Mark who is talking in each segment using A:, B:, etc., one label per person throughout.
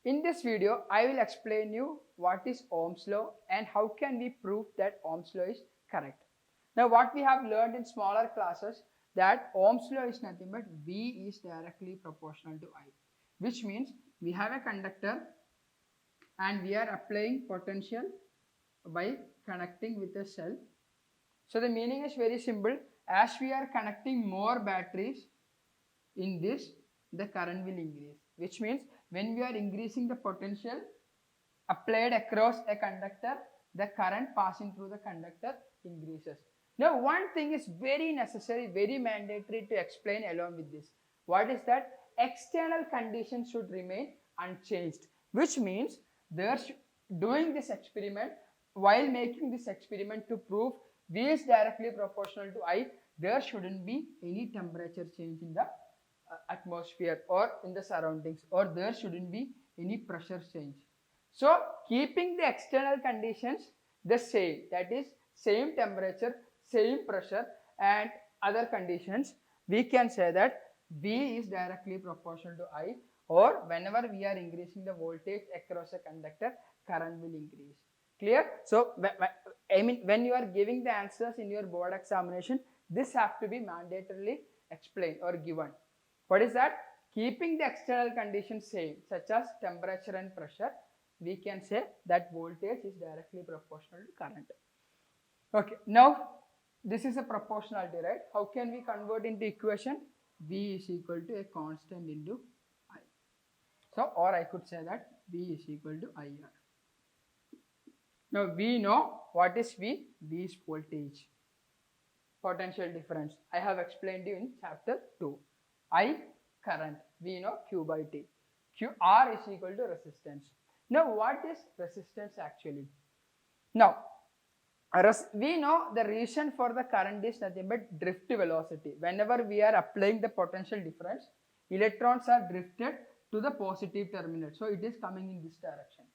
A: In this video, I will explain you what is Ohm's law and how can we prove that Ohm's law is correct. Now, what we have learned in smaller classes that Ohm's law is nothing but V is directly proportional to I, which means we have a conductor and we are applying potential by connecting with a cell. So the meaning is very simple. As we are connecting more batteries in this, the current will increase, which means when we are increasing the potential applied across a conductor, the current passing through the conductor increases. Now, one thing is very necessary, very mandatory to explain along with this. What is that? External conditions should remain unchanged, which means doing this experiment, while making this experiment to prove V is directly proportional to I, there shouldn't be any temperature change in the atmosphere or in the surroundings, or there shouldn't be any pressure change. So keeping the external conditions the same, that is same temperature, same pressure and other conditions, we can say that V is directly proportional to I, or whenever we are increasing the voltage across a conductor, current will increase. Clear? So I mean, when you are giving the answers in your board examination, this have to be mandatorily explained or given. What is that? Keeping the external conditions same, such as temperature and pressure, we can say that voltage is directly proportional to current. Okay, now this is a proportionality, right? How can we convert into equation? V is equal to a constant into I. So, or I could say that V is equal to IR. Now we know what is V? V is voltage, potential difference. I have explained you in chapter 2. I, current. We know Q by T. R is equal to resistance. Now what is resistance actually? Now we know the reason for the current is nothing but drift velocity. Whenever we are applying the potential difference, electrons are drifted to the positive terminal. So it is coming in this direction.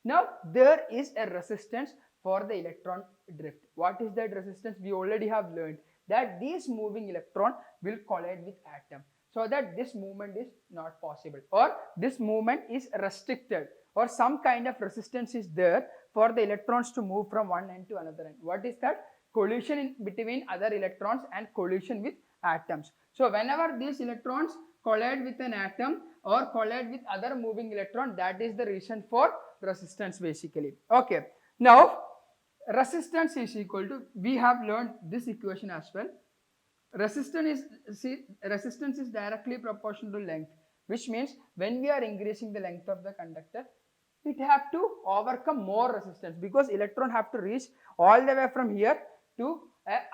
A: Now there is a resistance for the electron drift. What is that resistance? We already have learned that this moving electron will collide with atom, so that this movement is not possible, or this movement is restricted, or some kind of resistance is there for the electrons to move from one end to another end. What is that? Collision between other electrons and collision with atoms. So whenever these electrons collide with an atom or collide with other moving electron, that is the reason for resistance basically. Okay, now resistance is equal to, we have learned this equation as well. Resistance is directly proportional to length, which means when we are increasing the length of the conductor, it have to overcome more resistance, because electron have to reach all the way from here to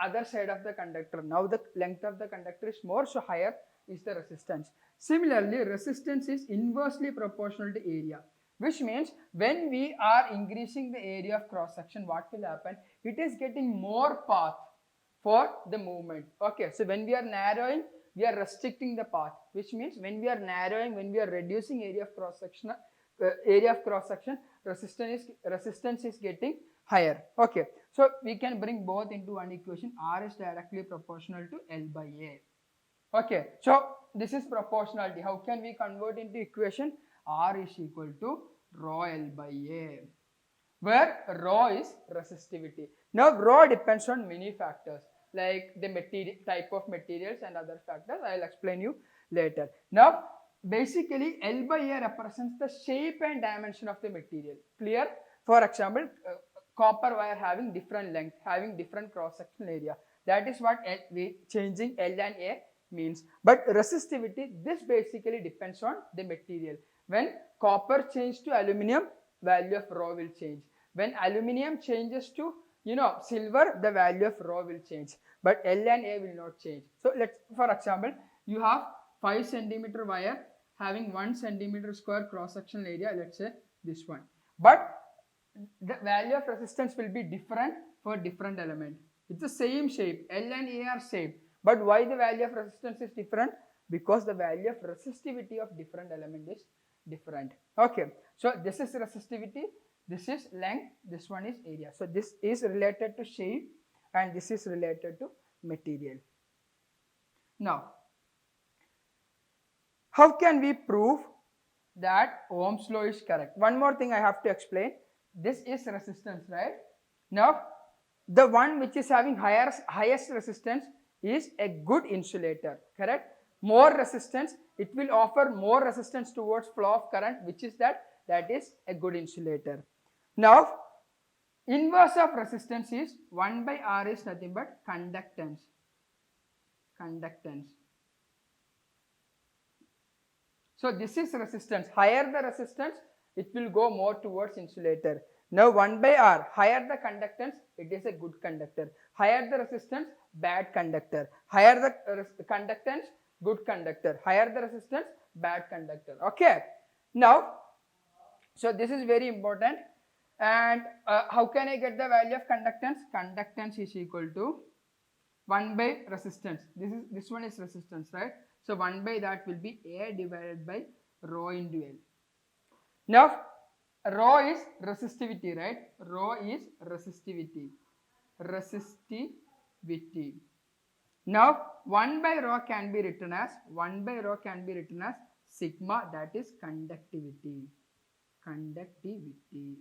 A: other side of the conductor. Now the length of the conductor is more, so higher is the resistance. Similarly, resistance is inversely proportional to area, which means when we are increasing the area of cross section, what will happen? It is getting more path for the movement. Okay, so when we are narrowing, we are restricting the path, which means when we are narrowing, when we are reducing area of cross section, resistance is getting higher. Okay, so we can bring both into one equation. R is directly proportional to L by A. Okay, so this is proportionality. How can we convert into equation? R is equal to rho L by A, where rho is resistivity. Now rho depends on many factors, like the material, type of materials and other factors. I will explain you later. Now basically L by A represents the shape and dimension of the material. Clear? For example, copper wire having different length, having different cross sectional area. That is what changing L and A means. But resistivity, this basically depends on the material. When copper changes to aluminum, value of rho will change. When aluminum changes to silver, the value of rho will change, but L and A will not change. So let's, for example, you have 5 centimeter wire having 1 centimeter square cross sectional area, let's say this one, but the value of resistance will be different for different element. It's the same shape, L and A are same, but why the value of resistance is different? Because the value of resistivity of different element is different. Okay, so this is resistivity, this is length, this one is area. So this is related to shape and this is related to material. Now, how can we prove that Ohm's law is correct. One more thing I have to explain. This is resistance, right? Now, the one which is having highest resistance is a good insulator, correct? More resistance, it will offer more resistance towards flow of current, which is that is a good insulator. Now, inverse of resistance is 1 by R is nothing but conductance. Conductance. So this is resistance. Higher the resistance, it will go more towards insulator. Now 1 by R, higher the conductance, it is a good conductor. Higher the resistance, bad conductor. Higher the conductance, good conductor. Higher the resistance, bad conductor. Okay. Now, so this is very important. And how can I get the value of conductance? Conductance is equal to 1 by resistance. This one is resistance, right? So 1 by that will be A divided by rho into L. Now, rho is resistivity, right? Rho is resistivity. Resistivity. Now, 1 by rho can be written as sigma, that is conductivity. Conductivity.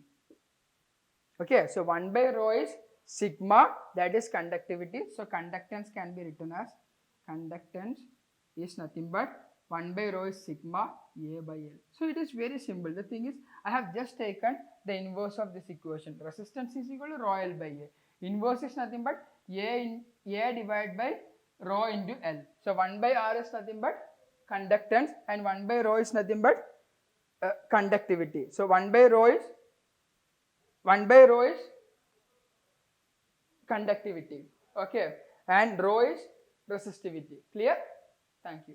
A: Okay, so 1 by rho is sigma, that is conductivity. So conductance can be written as conductance is nothing but 1 by rho is sigma A by L. So it is very simple. The thing is, I have just taken the inverse of this equation. Resistance is equal to rho L by A. Inverse is nothing but A divided by rho into L. So 1 by R is nothing but conductance and 1 by rho is nothing but conductivity. So 1 by rho is conductivity, okay, and rho is resistivity. Clear? Thank you.